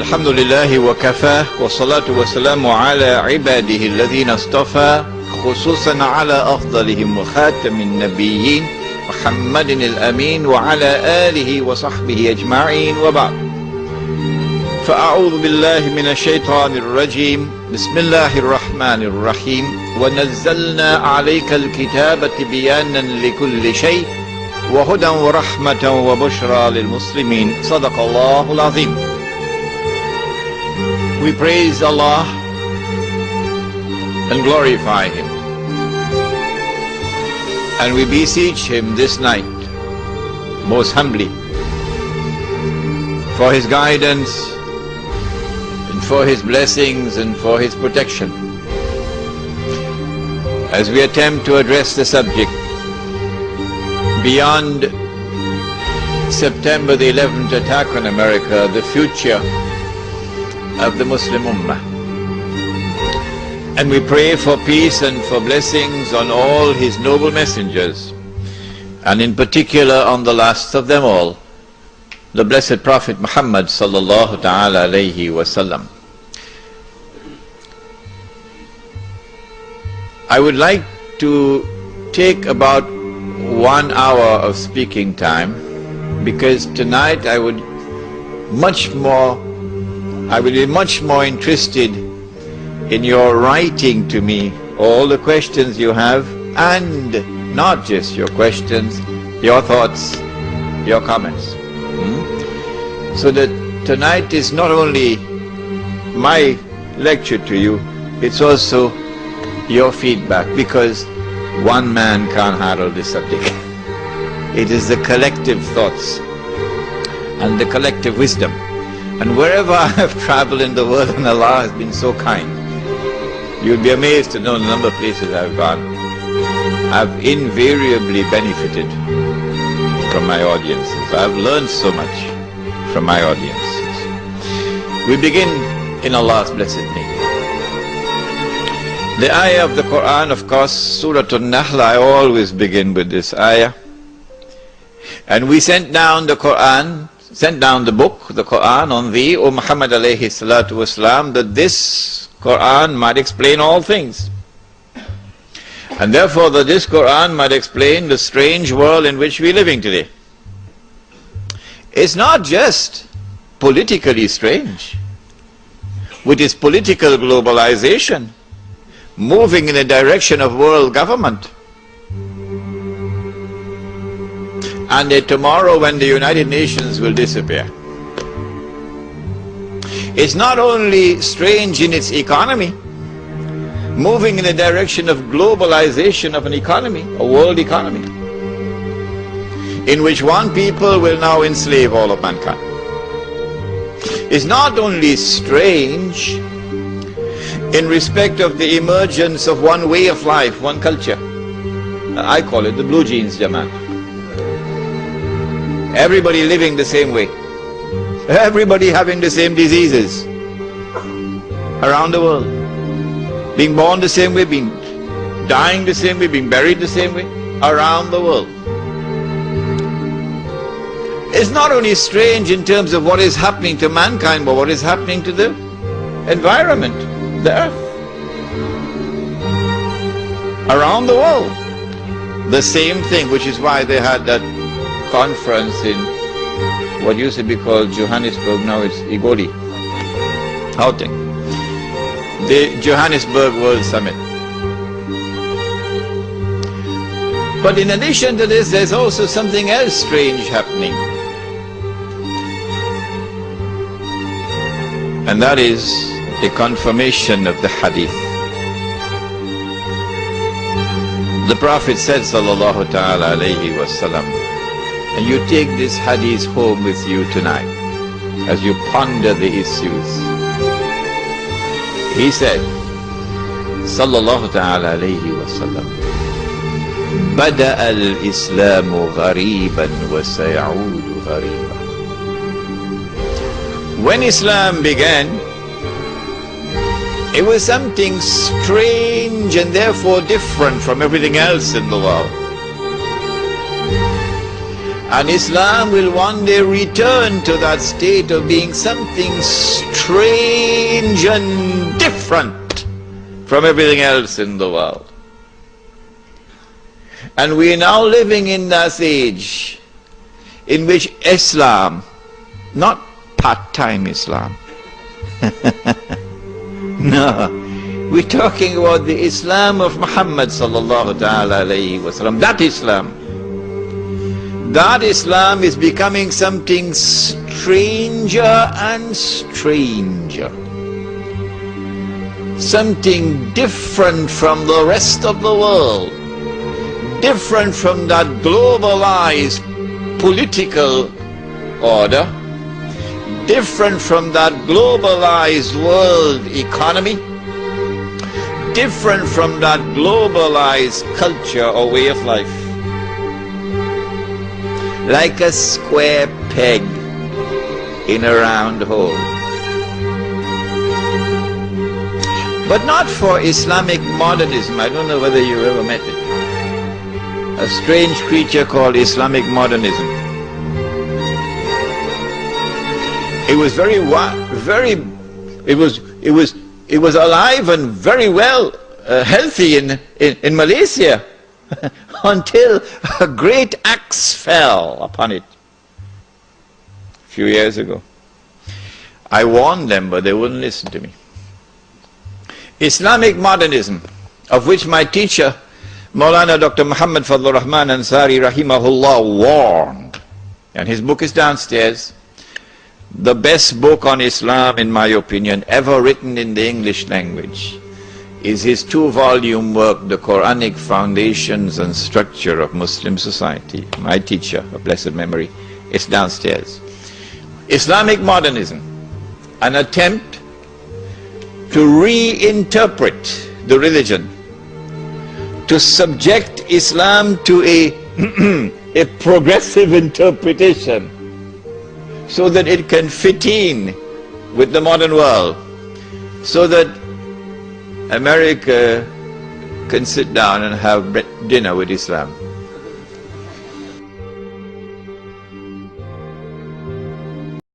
الحمد لله وكفاه والصلاة والسلام على عباده الذين اصطفى خصوصا على أفضلهم وخاتم النبيين محمد الأمين وعلى آله وصحبه أجمعين وبعد. فأعوذ بالله من الشيطان الرجيم. بسم الله الرحمن الرحيم. ونزلنا عليك الكتاب بيانا لكل شيء وهدى ورحمة وبشرى للمسلمين. صدق الله العظيم. We praise Allah and glorify Him, and we beseech Him this night most humbly for His guidance and for His blessings and for His protection as we attempt to address the subject beyond September the 11th attack on America, the future of the Muslim Ummah. And we pray for peace and for blessings on all His noble messengers, and in particular on the last of them all, the blessed Prophet Muhammad sallallahu ta'ala alayhi wasallam. I would like to take about 1 hour of speaking time, because tonight I would be much more interested in your writing to me all the questions you have, and not just your questions, your thoughts, your comments. So that tonight is not only my lecture to you, it's also your feedback, because one man can't handle this subject. It is the collective thoughts and the collective wisdom. And wherever I have traveled in the world, and Allah has been so kind, you'll be amazed to know the number of places I've gone. I've invariably benefited from my audiences. I've learned so much from my audiences. We begin in Allah's blessed name. The ayah of the Quran, of course, Surah An-Nahl, I always begin with this ayah. And we sent down the book, the Quran, on thee, O Muhammad alayhi salatu wasalam, that this Quran might explain all things. And therefore that this Quran might explain the strange world in which we are living today. It's not just politically strange, with its political globalization, moving in the direction of world government. And tomorrow when the United Nations will disappear. It's not only strange in its economy, moving in the direction of globalization of an economy, a world economy, in which one people will now enslave all of mankind. It's not only strange in respect of the emergence of one way of life, one culture. I call it the blue jeans Jamaat. Everybody living the same way. Everybody having the same diseases around the world. Being born the same way, being dying the same way, being buried the same way around the world. It's not only strange in terms of what is happening to mankind, but what is happening to the environment, the earth. Around the world. The same thing, which is why they had that conference in what used to be called Johannesburg, now it's Igoli, Gauteng, the Johannesburg World Summit. But in addition to this, there's also something else strange happening, and that is the confirmation of the hadith. The Prophet said, sallallahu ta'ala alayhi wasallam, and you take this hadith home with you tonight as you ponder the issues. He said, sallallahu ta'ala alayhi wa sallam, بدأ الإسلام غريبا وسيعود غريبا. When Islam began, it was something strange and therefore different from everything else in the world. And Islam will one day return to that state of being something strange and different from everything else in the world. And we are now living in that age in which Islam, not part-time Islam, no, we're talking about the Islam of Muhammad sallallahu ta'ala alayhi wa sallam, that Islam. That Islam is becoming something stranger and stranger. Something different from the rest of the world. Different from that globalized political order. Different from that globalized world economy. Different from that globalized culture or way of life. Like a square peg in a round hole. But not for Islamic modernism. I don't know whether you ever met it. A strange creature called Islamic modernism. It was it was alive and very well healthy in Malaysia. Until a great axe fell upon it a few years ago. I warned them, but they wouldn't listen to me. Islamic modernism, of which my teacher, Maulana Dr. Muhammad Fadlur Rahman Ansari Rahimahullah, warned, and his book is downstairs, the best book on Islam, in my opinion, ever written in the English language, is his 2-volume work, The Quranic Foundations and Structure of Muslim Society. My teacher, of blessed memory, is downstairs. Islamic modernism, an attempt to reinterpret the religion, to subject Islam to a progressive interpretation so that it can fit in with the modern world, so that America can sit down and have dinner with Islam.